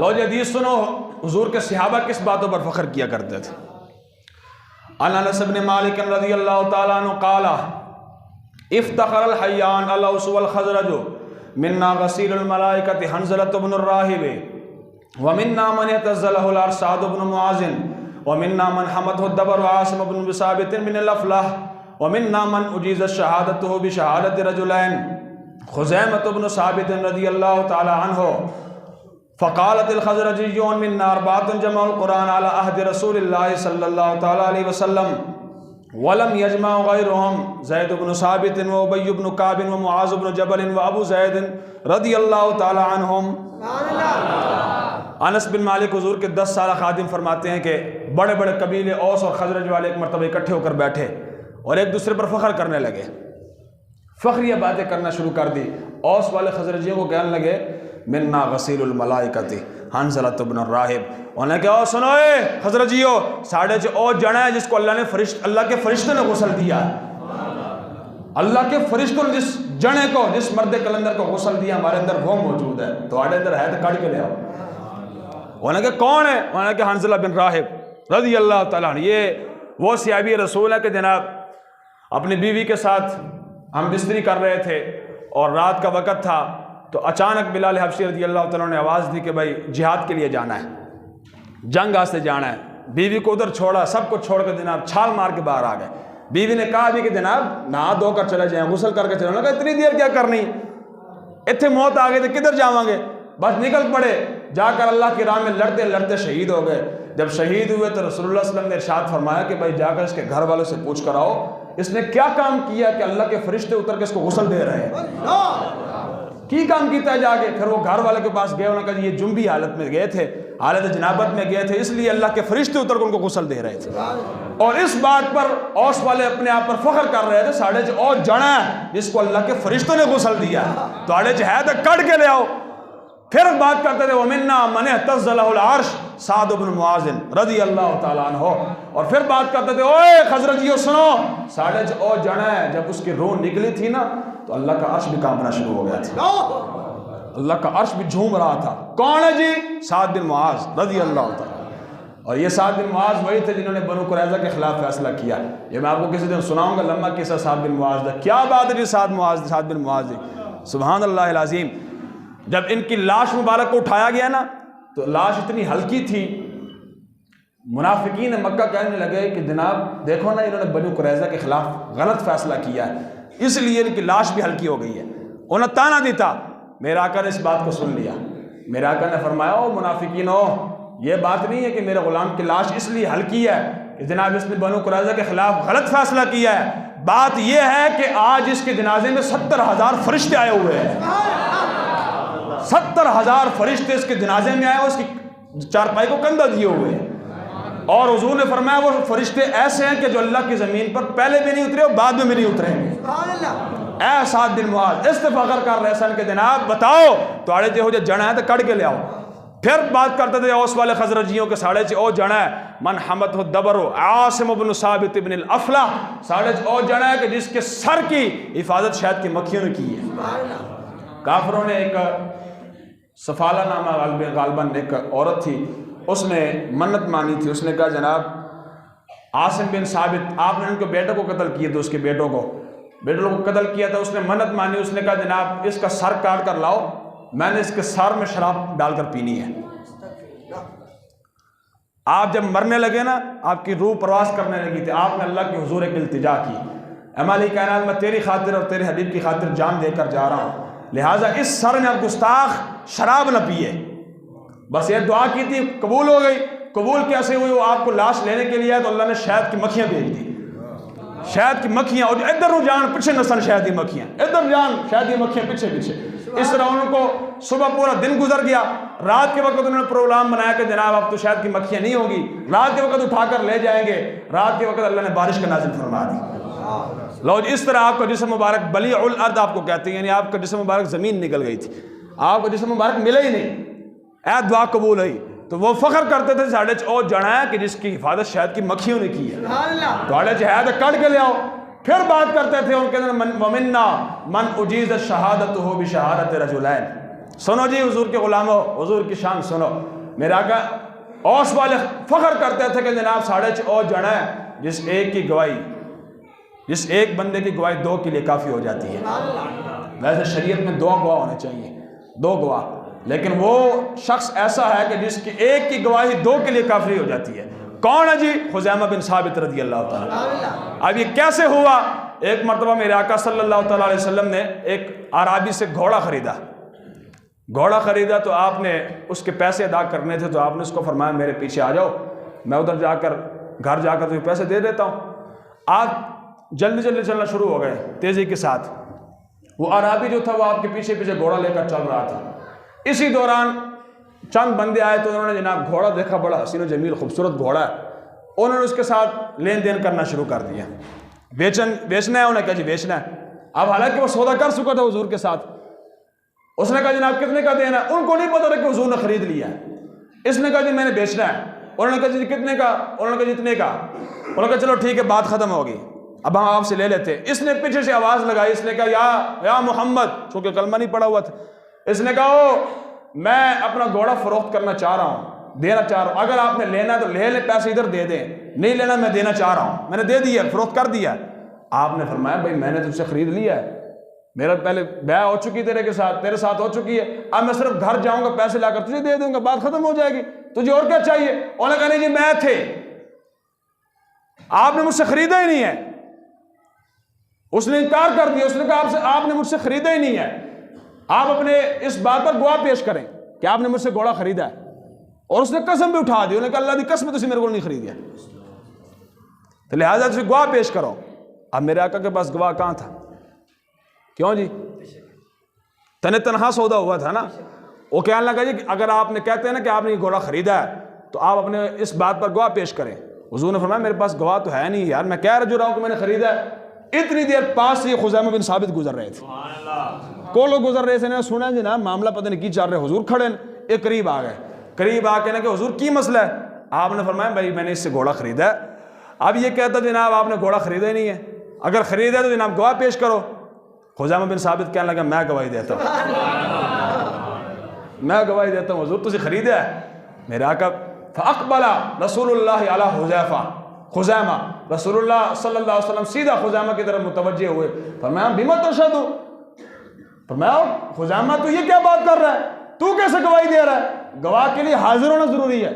लो जी हदीस सुनो, हुजूर के सहाबा किस बातों पर फख्र किया करते थे। अनस इब्न मालिक रज़ियल्लाहु तआला अन्हु क़ाला इफ्तख़रल हय्यान अल औस वल ख़ज़रज मिन्ना गसीलुल मलाइकति हंज़लत इब्न राहिब व मिन्ना मन यतज़ल्लहुल अरसाद इब्न मुआज़िन व मिन्ना मन हमदहु दबर आसिम इब्न साबित मिनल अफ़लाह व मिन्ना मन उजीज़ शहादतुहु बिशहादति रजुलैन खुज़ैमत इब्न साबित रज़ियल्लाहु तआला अन्हु फ़क़ालतिल ख़ज़रजिय्यून मिन्ना अर्बाअतुन जमअल क़ुरआन अला अहद रसूलिल्लाहि सल्लल्लाहु तआला अलैहि वसल्लम वलम यजमअ गैरुहुम ज़ैद इब्न साबित व उबय इब्न काब व मुआज़ इब्न जबल व अबू ज़ैद रज़ियल्लाहु तआला अन्हुम। अनस बिन मालिक हुजूर के 10 साल खादिम फरमाते हैं कि बड़े बड़े कबीले औस और खजरज वाले एक मरतबा इकट्ठे होकर बैठे और एक दूसरे पर फ़ख्र करने लगे, फ़ख्रिया बातें करना शुरू कर दी। औस वाले खजरजियों को कहने लगे मिन्ना गसीलुल मलाइकति हंज़लत इब्न राहिब। उन्हें कहा सुनो खजरजियो, साढ़े च ओ जना है जिसको अल्लाह के फरिश्ते ने गुस्ल दिया। अल्लाह के फरिश्तों ने जिस जने को, जिस मर्द कलंदर को गुस्ल दिया, हमारे अंदर वो मौजूद है, तो आड़े अंदर है तो कड़ के ले आओ। उन्हें कहा कौन है? उन्हें कहा हंज़ला बिन राहिब रज़ियल्लाहु तआला अन्हु। ये वो सहाबी रसूल है कि जनाब अपनी बीवी के साथ हम बिस्तरी कर रहे थे और रात का वक़्त था, तो अचानक बिलाल हबशी रज़ियल्लाहु तआला ने आवाज़ दी कि भाई जिहाद के लिए जाना है, जंग से जाना है। बीवी को उधर छोड़ा, सब कुछ छोड़ कर जनाब छाल मार के बाहर आ गए। बीवी ने कहा भी कि जनाब नहा धोकर चले जाएं, गुस्ल करके चले। उन्होंने कहा इतनी देर क्या करनी, इतने मौत आ गई तो किधर जावांगे, बस निकल पड़े। जाकर अल्लाह की राह में लड़ते लड़ते शहीद हो गए। जब शहीद हुए तो रसूलुल्लाह सल्लल्लाहु अलैहि वसल्लम ने इरशाद फरमाया कि भाई जाकर इसके घर वालों से पूछ कर आओ इसने क्या काम किया कि अल्लाह के फरिश्ते उतर के इसको गुस्ल दे रहे हैं, की काम किया है जाके। फिर वो घर वाले के पास गए, उन्होंने कहा ये जुम्बी हालत में गए थे, हालत जनाबत में गए थे, इसलिए अल्लाह के फरिश्ते उतर कर उनको गुस्ल दे रहे थे। और इस बात पर औस वाले अपने आप पर फख्र कर रहे थे, साढ़े च और जना है जिसको अल्लाह के फरिश्तों ने गुस्ल दिया, तो आड़े च है तो कट के ले आओ। फिर बात करते थे वमिन्ना मन यतज़ल्लहुल अर्श साद इब्न मुआज़िन रज़ियल्लाहु तआला अन्हु। और फिर बात करते थे ओए खजरजियो सुनो, साढ़े च और जना है जब उसकी रूह निकली थी ना तो अल्लाह का अर्श भी कांपना शुरू हो गया था, अल्लाह का अर्श भी झूम रहा था। कौन है जी? साद बिन मुआज़ रज़ियल्लाहु तआला। और ये साद बिन मुआज़ वही थे जिन्होंने बनु कुरैज़ा के खिलाफ फैसला किया। ये मैं आपको किसी दिन सुनाऊंगा लम्बा किस्सा साद बिन मुआज़ का। क्या बात है जी, साद बिन मुआज़ सुभान अल्लाह अल अज़ीम। जब इनकी लाश मुबारक को उठाया गया ना तो लाश इतनी हल्की थी, मुनाफिकीन मक्का कहने लगे कि जनाब देखो ना इन्होंने बनु कुरैज़ा के खिलाफ गलत फैसला किया है, इसलिए इनकी लाश भी हल्की हो गई है। उन्हें ताना देता, मेरे आका ने इस बात को सुन लिया। मेरे आका ने फरमाया ओ मुनाफिकीनो, ये बात नहीं है कि मेरे गुलाम की लाश इसलिए हल्की है कि जनाब इसने बनु कुरैज़ा के खिलाफ गलत फैसला किया है। बात यह है कि आज इसके जनाजे में 70,000 फरिश्ते आए हुए हैं, 70,000 फरिश्ते इसके जनाजे में आए और इसकी चारपाई को कंधा दिए हुए हैं। और हुजूर ने फरमाया वो फरिश्ते ऐसे हैं कि जो अल्लाह की ज़मीन पर पहले भी नहीं उतरे और बाद में भी नहीं उतरेंगे। ऐ साद बिन मुआज़ इस्तिफ़ार कर रहे सन के जनाब बताओ तो आड़े जो जना है तो कड़ के ले आओ। फिर बात करते थे औस वाले खजरजियों के साढ़े च ओ जना है मन हमद हो दबरो आसिम इब्न साबित इब्न अफ़ला, साढ़े च ओ जना है कि जिसके सर की हिफाजत शायद की मक्खियों ने की है। काफिरों ने एक सफाला नामा गालबन एक औरत थी, उसने मन्नत मानी थी। उसने कहा जनाब आसिम बिन साबित आपने उनके बेटों को कत्ल किए थे, उसके बेटों को कत्ल किया था। उसने मन्नत मानी, उसने कहा जनाब इसका सर काट कर लाओ, मैंने इसके सर में शराब डालकर पीनी है। आप जब मरने लगे ना आपकी रूह प्रवास करने लगी थी, आपने अल्लाह की हुजूर एक इल्तिजा की, ऐ मालिक कायनात मैं तेरी खातिर और तेरे हबीब की खातिर जान देकर जा रहा हूँ, लिहाजा इस सर में आप गुस्ताख शराब न पिए। बस ये दुआ की थी, कबूल हो गई। कबूल कैसे हुई? वो आपको लाश लेने के लिए आया तो अल्लाह ने शहद की मक्खियाँ भेज दी, शहद की मक्खियाँ, और इधर जान पीछे नसन शहद की मक्खियाँ, इधर जान शहद की मक्खियाँ पीछे पीछे। इस तरह उनको सुबह पूरा दिन गुजर गया। रात के वक्त उन्होंने प्रोग्राम बनाया कि जनाब अब तो शहद की मक्खियाँ नहीं होगी, रात के वक्त उठाकर ले जाएंगे। रात के वक्त अल्लाह ने बारिश का नाजिल फरमा दी। लो इस तरह आपका जिस्म मुबारक बली उल अर्द आपको कहते हैं, यानी आपका जिस्म मुबारक ज़मीन निकल गई थी, आपको जिस्म मुबारक मिला ही नहीं। ऐ दुआ कबूल हुई तो वो फख्र करते थे साढ़े ओ जना है कि जिसकी हिफाजत शायद की मक्खियों ने की है, तो है तो कट के ले आओ। फिर बात करते थे उनके अंदर वमिन्ना मन उजीज़ शहादतुहु बिशहादति रजुलैन, सुनो जी हुजूर के गुलामों, हुजूर की शान सुनो। मेरे आका औस वाले फख्र करते थे कि जनाब 6.5 और जना है जिस एक की गवाही, जिस एक बंदे की गवाही 2 के लिए काफ़ी हो जाती है। वैसे शरीयत में 2 गवाह होने चाहिए, 2 गवाह, लेकिन वो शख्स ऐसा है कि जिसकी एक की गवाही 2 के लिए काफ़ी हो जाती है। कौन है जी? खुज़ैमा बिन साबित रज़ी अल्लाह ताला। अब ये कैसे हुआ? एक मरतबा मेरे आका सल्लल्लाहु अलैहि वसल्लम ने एक आराबी से घोड़ा ख़रीदा। घोड़ा ख़रीदा तो आपने उसके पैसे अदा करने थे, तो आपने उसको फरमाया मेरे पीछे आ जाओ, मैं उधर जाकर घर जाकर तुम्हें पैसे दे देता हूँ। आप जल्दी जल्दी चलना शुरू हो गए तेज़ी के साथ। वो आराबी जो था वो आपके पीछे पीछे घोड़ा लेकर चल रहा था। इसी दौरान चंद बंदे आए तो उन्होंने जनाब घोड़ा देखा, बड़ा हसीन जमील खूबसूरत घोड़ा है। उन्होंने उसके साथ लेन देन करना शुरू कर दिया। बेचना है, उन्होंने कहा जी बेचना है। अब हालांकि वो सौदा कर चुका था हुजूर के साथ। उसने कहा जनाब कितने का देना? उनको नहीं पता था कि हुजूर ने खरीद लिया है। इसने कहा जी मैंने बेचना है। उन्होंने कहा जी कितने का? उन्होंने कहा जितने का। उन्होंने कहा चलो ठीक है, बात खत्म होगी, अब हम आपसे ले लेते। इसने पीछे से आवाज़ लगाई, इसने कहा या मोहम्मद, चूंकि कलमा नहीं पड़ा हुआ था। इसने कहा ओ मैं अपना घोड़ा फरोख्त करना चाह रहा हूँ, देना चाह रहा हूँ, अगर आपने लेना तो ले ले, पैसे इधर दे दें, नहीं लेना मैं देना चाह रहा हूँ, मैंने दे दिया, फरोख्त कर दिया। आपने फरमाया भाई मैंने तुमसे खरीद लिया है, मेरा पहले ब्याह हो चुकी तेरे साथ हो चुकी है, अब मैं सिर्फ घर जाऊंगा पैसे लाकर तुझे दे दूंगा, बात खत्म हो जाएगी, तुझे और क्या चाहिए? उन्होंने कहा नहीं जी मैं थे, आपने मुझसे खरीदा ही नहीं है। उसने इनकार कर दिया। उसने कहा आपने मुझसे खरीदा ही नहीं है, आप अपने इस बात पर गवाह पेश करें कि आपने मुझसे घोड़ा खरीदा है। और उसने कसम भी उठा दी, उन्होंने कहा अल्लाह की कसम तुझे मेरे को नहीं खरीदिया, तो लिहाजा तुझे गवाह पेश करो। अब मेरे आका के पास गवाह कहाँ था? क्यों जी? तने तनहा सौदा हुआ था ना। वो कहने लगा जी अगर आपने कहते हैं ना कि आपने ये घोड़ा खरीदा है तो आप अपने इस बात पर गवाह पेश करें। हुजूर ने फरमाया मेरे पास गवाह तो है नहीं यार, मैं कह रहा हूँ कि मैंने खरीदा है। इतनी देर पास से खुज़ैमा बिन साबित गुजर रहे थे, को लोग गुजर रहे थे ना, सुना जी ना मामला पता नहीं की चल रहे। हुजूर खड़े एक करीब आ गए, करीब आके ना कि हुजूर की मसला है? आपने फरमाया भाई मैंने इससे घोड़ा खरीदा है। अब ये कहता जनाब आपने घोड़ा खरीदा ही नहीं है, अगर खरीदा तो जनाब गवाह पेश करो। खुज़ैमा बिन साबित कहने लगा मैं गवाही देता हूँ, मैं गवाही देता हूँ हुजूर तुझे खरीदा है। मेरे आका फ़अक़बला रसूलुल्लाह अला हुज़ैफ़ा, खुज़ैमा रसूलुल्लाह सल्लल्लाहु अलैहि वसल्लम सीधा खुज़ैमा की तरफ मुतवज्जे हुए। फरमाया बिमा तशहदु, फरमाया खुज़ैमा तू ये क्या बात कर रहा है, तू कैसे गवाही दे रहा है? गवाह के लिए हाजिर होना जरूरी है,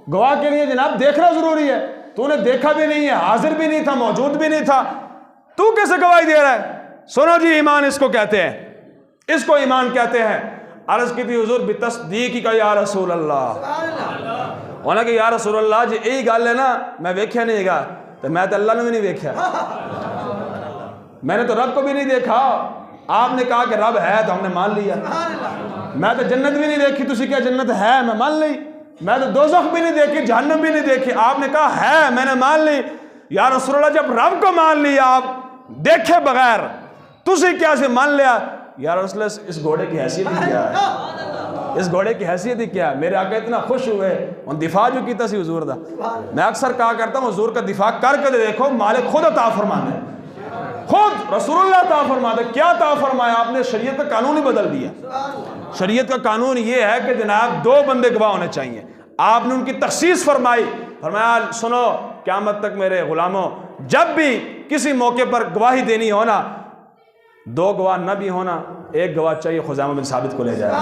गवाह के लिए जनाब देखना जरूरी है। तूने देखा भी नहीं है, हाजिर भी नहीं था, मौजूद भी नहीं था, तू कैसे गवाही दे रहा है? सुनो जी ईमान इसको कहते हैं, इसको ईमान कहते हैं। अर्ज की थी हुजूर बितस्दीक़ का या रसूल अल्लाह, उन्होंने कहा या रसूल अल्लाह जी यही गल है ना, मैं वेख्या नहीं गा, तो मैं तो अल्लाह ने भी नहीं वेख्या, मैंने तो रब को भी नहीं देखा। आपने कहा कि रब है तो हमने मान लिया। मैं तो जन्नत भी नहीं देखी, तुझे क्या जन्नत है, मैं मान ली। मैं तो दोज़ख भी नहीं देखी, जहन्नम भी नहीं देखी, आपने कहा है, मैंने मान ली। या रसूल अल्लाह जब रब को मान लिया आप देखे बगैर, तुझे क्या से मान लिया? या रसूल अल्लाह इस घोड़े की हैसियत ही क्या है, इस घोड़े की हैसियत ही क्या है? मेरे आका इतना खुश हुए और दिफा जो किया सी हुजूर दा। मैं अक्सर कहा करता हूँ हुजूर का दिफा करके देखो, मालिक खुद अता फरमाने, खुद रसूलुल्लाह अता फरमाते। क्या अता फरमाया आपने? शरीयत का कानून ही बदल दिया। शरीयत का कानून ये है कि जनाब 2 बंदे गवाह होने चाहिए। आपने उनकी तखसीस फरमाई, फरमाया सुनो क़यामत तक मेरे गुलामों, जब भी किसी मौके पर गवाही देनी हो ना, 2 गवाह न भी होना, 1 गवाह चाहिए। खुज़ैमा बिन साबित को ले जाए,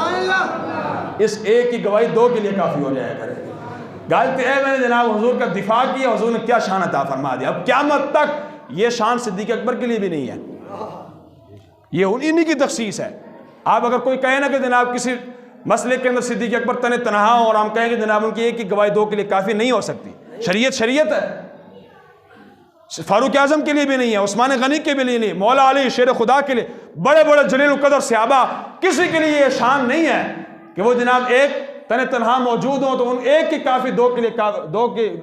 इस एक की गवाही 2 के लिए काफ़ी हो जाया करे। गलत है मैंने जनाब हुजूर का दिफा किया, हुजूर ने क्या शान अता फरमा दिया। अब क़यामत तक ये शान सिद्दीक़ अकबर के लिए भी नहीं है, ये इन्हीं की तखसीस है। आप अगर कोई कहे ना कि जनाब किसी मसले के अंदर सिद्दीक़ अकबर तने तनहा हो और हम कहेंगे जनाब उनकी एक ही गवाही 2 के लिए काफ़ी नहीं हो सकती। शरीयत शरीयत है, फारूक आज़म के लिए भी नहीं है, उस्मान गनी के भी लिए नहीं, मौला अली शेर खुदा के लिए, बड़े बड़े जलील क़दर सहाबा, किसी के लिए ये शान नहीं है कि वो जनाब एक तने तनहा मौजूद हो तो उन एक की काफ़ी 2 के लिए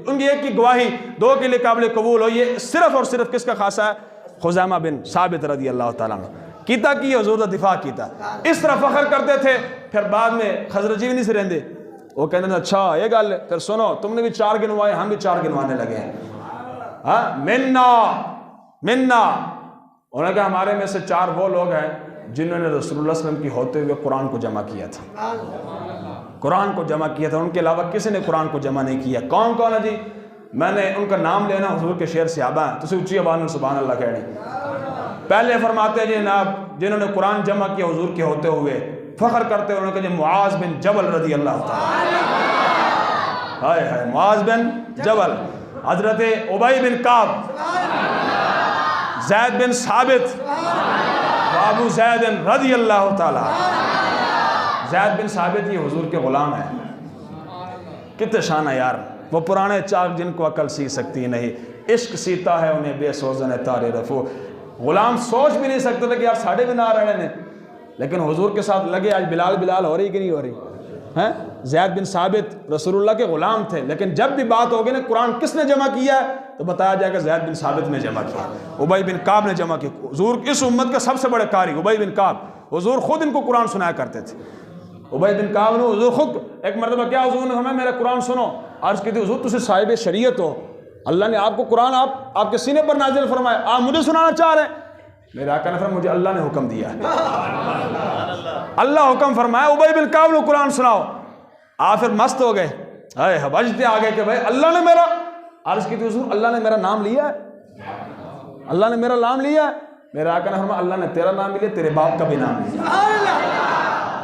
उनकी एक की गवाही 2 के लिए काबिल कबूल हो। ये सिर्फ और सिर्फ किसका खासा है? खुज़ैमा बिन साबित रज़ी अल्लाह ताला अन्हु कीता की हुजूर का दिफा कीता। इस तरह फख्र करते थे। फिर बाद में खजरजी भी नहीं से रहते, वो कहते अच्छा ये गल है, फिर सुनो तुमने भी 4 गिनवाए, हम भी 4 गिनवाने लगे हैं। हाँ मिन्ना मिन्ना, उन्होंने कहा हमारे में से 4 वो लोग हैं जिन्होंने रसूलुल्लाह सल्लल्लाहु अलैहि वसल्लम की होते हुए कुरान को जमा किया था, कुरान को जमा किया था। उनके अलावा किसी ने कुरान को जमा नहीं किया। कौन कौन है जी? मैंने उनका नाम लेना, हुजूर के शेर सहाबा हैं, तो उच्ची आवाज़ में सुभान अल्लाह कहनी। पहले फरमाते हैं जी जनाब, जिन्होंने कुरान जमा किया हुजूर के होते हुए, फ़ख्र करते हुए उन्होंने कहा मुआज़ बिन जबल रज़ी अल्लाह ताला, हाय हाय, मुआज़ बिन जबल, हज़रत उबई बिन काब, ज़ैद बिन साबित, अबू ज़ैद रज़ी अल्लाह ताला। ज़ैद बिन साबित ये हुजूर के ग़ुलाम है। कितने शान है यार, वो पुराने चाक जिनको अकल सी सकती नहीं, इश्क सीता है उन्हें बेसोजन तारे रफू। ग़ुलाम सोच भी नहीं सकते थे कि यार साढ़े भी ना रहे ने, लेकिन हुजूर के साथ लगे। आज बिलाल बिलाल हो रही कि नहीं हो रही हैं? ज़ैद बिन साबित रसूलुल्लाह के ग़ुलाम थे, लेकिन जब भी बात होगी ना कुरान किसने जमा किया है तो बताया जाएगा ज़ैद बिन साबित ने जमा किया, उबई बिन काब ने जमा किया। हुजूर इस उम्मत के सबसे बड़े कारी उबई बिन काब, हुजूर खुद इनको कुरान सुनाया करते थे। उबई बिन काब ने हुजूर खुद एक मरतबा क्या हुजूर ने हमें मेरा कुरान सुनो, अर्ज़ की थी हुजूर तुझे साहिब शरीयत हो, अल्लाह ने आपको कुरान आपके सीने पर नाजिल फरमाया, आप मुझे सुनाना चाह रहे हैं? मेरे आका ने फरमाया मुझे अल्लाह ने हुक्म दिया है, अल्लाह हुक्म फरमाया उबई बिन काब को कुरान सुनाओ। आप फिर मस्त हो गए, हाय हबजते आ गए कि भाई अल्लाह ने मेरा, अर्ज़ की थी हुजूर अल्लाह ने मेरा नाम लिया है, अल्लाह ने मेरा नाम लिया है। मेरे आका ने फरमाया अल्लाह ने तेरा नाम लिया, तेरे बाप का भी नाम लिया,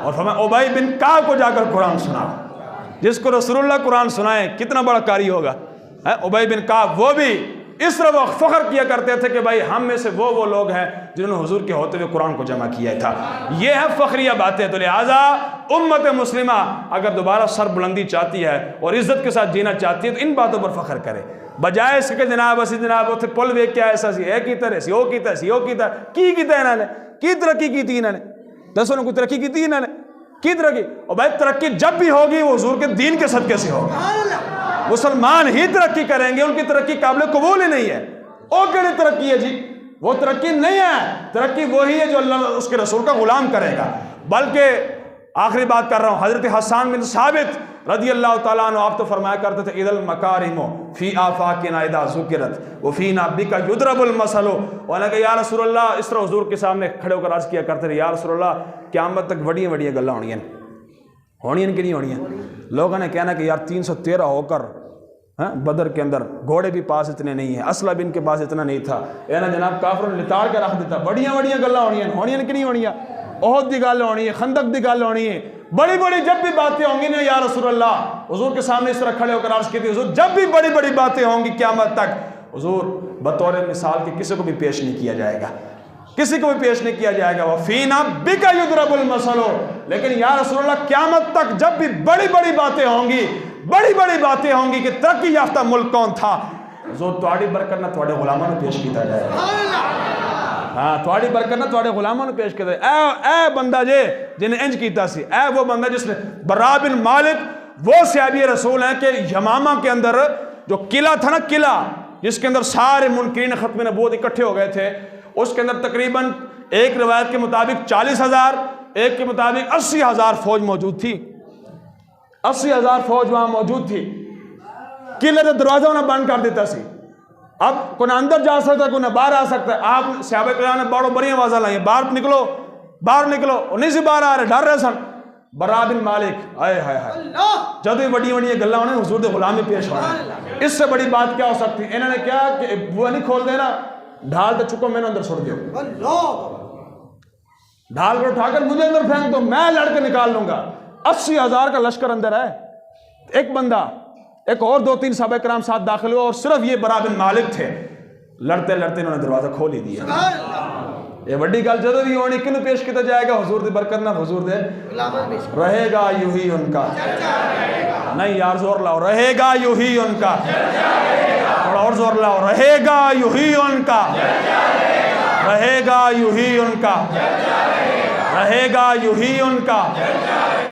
और फरमाया उबई बिन काब को जाकर कुरान सुनाओ। जिसको रसूलुल्लाह कुरान सुनाए कितना बड़ा कारी होगा। उबई बिन काब वो भी इस तरह फ़ख्र किया करते थे कि भाई हम में से वो लोग हैं जिन्होंने हुजूर के होते हुए कुरान को जमा किया था। ये है फ़ख्रिया बातें। तो लिहाजा उम्मत मुस्लिमा अगर दोबारा सर बुलंदी चाहती है और इज़्ज़त के साथ जीना चाहती है तो इन बातों पर फ़ख्र करे, बजाय इसके जनाब असी जनाब उसे पुल वेख के ऐसा सी है कीता सी, वो कीता सी, वो कीता की इन्होंने की तरक्की की थी, इन्होंने दसो ने कोई तरक्की की थी, इन्होंने की तरक्की? और भाई तरक्की जब भी होगी वो हुजूर के दीन के सदक़े से होगी। मुसलमान ही तरक्की करेंगे, उनकी तरक्की काबिल कबूल ही नहीं है। वो केड़ी तरक्की है जी? वो तरक्की नहीं है। तरक्की वही है जो अल्लाह उसके रसूल का गुलाम करेगा। बल्कि आखिरी बात कर रहा हूँ, हज़रत हसन बिन साबित रज़ी अल्लाह तआला अन्हु आप तो फरमाया करते थे इदल मकारिमो फ़ी आफ़ाक़िना इज़ा ज़ुकिरत व फ़ीना बिका युदरबुल मसलो। उन्होंने कहा या रसूलल्लाह, इस तरह हुजूर के सामने खड़े होकर अर्ज़ किया करते थे या रसूलल्लाह क़यामत तक बड़ियां बड़ियां गल्लां होनियां कि नहीं होनियां? लोगों ने कहना कि यार 313 होकर बदर के अंदर घोड़े भी पास इतने नहीं है, असला भी इनके पास इतना नहीं था, ना जनाब काफिरों ने लिताड़ के रख दिता। बड़ियां बड़ियां गल्लां होनियां कि नहीं होनियां? ओहद की गल होनी है, खंदक की गल होनी है, बड़ी बड़ी जब भी बातें होंगी ना या रसूलल्लाह, हुजूर के सामने इस तरह खड़े होकर अर्ज़ की थी हुजूर जब भी बड़ी बड़ी बातें होंगी क़यामत तक, हुजूर बतौर मिसाल के किसी को भी पेश नहीं किया जाएगा, किसी को भी पेश नहीं किया जाएगा। वह फ़ीना बिका युदरबुल मसलो। लेकिन या रसूलल्लाह क़यामत तक जब भी बड़ी बड़ी बातें होंगी, बड़ी बड़ी बातें होंगी कि तरक्की याफ्ता मुल्क कौन था, जो तुहाड़ी बरकत ना तुहाडे गुलामां नूं पेश किया जाएगा। हाँ, तुहाड़ी बरकत ना तुहाडे गुलामां नूं पेश किया जाए। ए बंदा जे जिन्हें इंज कीता सी, ए वो बंदा जिसने बरा बिन मालिक वो सहाबी रसूल हैं कि यमामा के अंदर जो किला था ना, किला जिसके अंदर सारे मुनकिरीन खत्म नबूवत इकट्ठे हो गए थे, उसके अंदर तकरीबन एक रिवायत के मुताबिक 40,000, एक के मुताबिक 80,000 फौज मौजूद थी। 80,000 फौज वहां मौजूद थी। किले का दरवाजा उन्हें बंद कर देता सी। अब कोई अंदर जा सकता है, कोई ना बाहर आ सकता है। आप सहाबा किराम ने बड़ो बड़ी आवाज़ लाई बाहर निकलो, बाहर निकलो, और नहीं सी बाहर आ रहे, डर रहे सन। बरा बिन मालिक आए हाय हाय जब भी बड़ी बड़ी गल्लां होने हुजूर दे गुलाम में पेश होना, इससे बड़ी बात क्या हो सकती है? इन्होंने क्या कि बुआ नहीं खोल देना, ढाल तो चुको मैंने अंदर छोड़ दियो, ढाल को उठाकर मुझे अंदर फेंक दो, मैं लड़के निकाल लूंगा। 80,000 का लश्कर अंदर है, एक बंदा, एक और 2-3 सहाबा किराम साथ दाखिल हुआ और सिर्फ ये बरा बिन मालिक थे। लड़ते लड़ते इन्होंने दरवाजा खोल ही दिया। ये बड़ी गल जदों भी होनी किन्नू पेश किया जाएगा? हुजूर दी बरकत ना, हुजूर दे रहेगा यूं ही उनका, नहीं यार जोर लाओ, रहेगा यूं ही उनका, थोड़ा और जोर लाओ, रहेगा यूं ही उनका, रहेगा यूं ही उनका, रहेगा यूं ही उनका।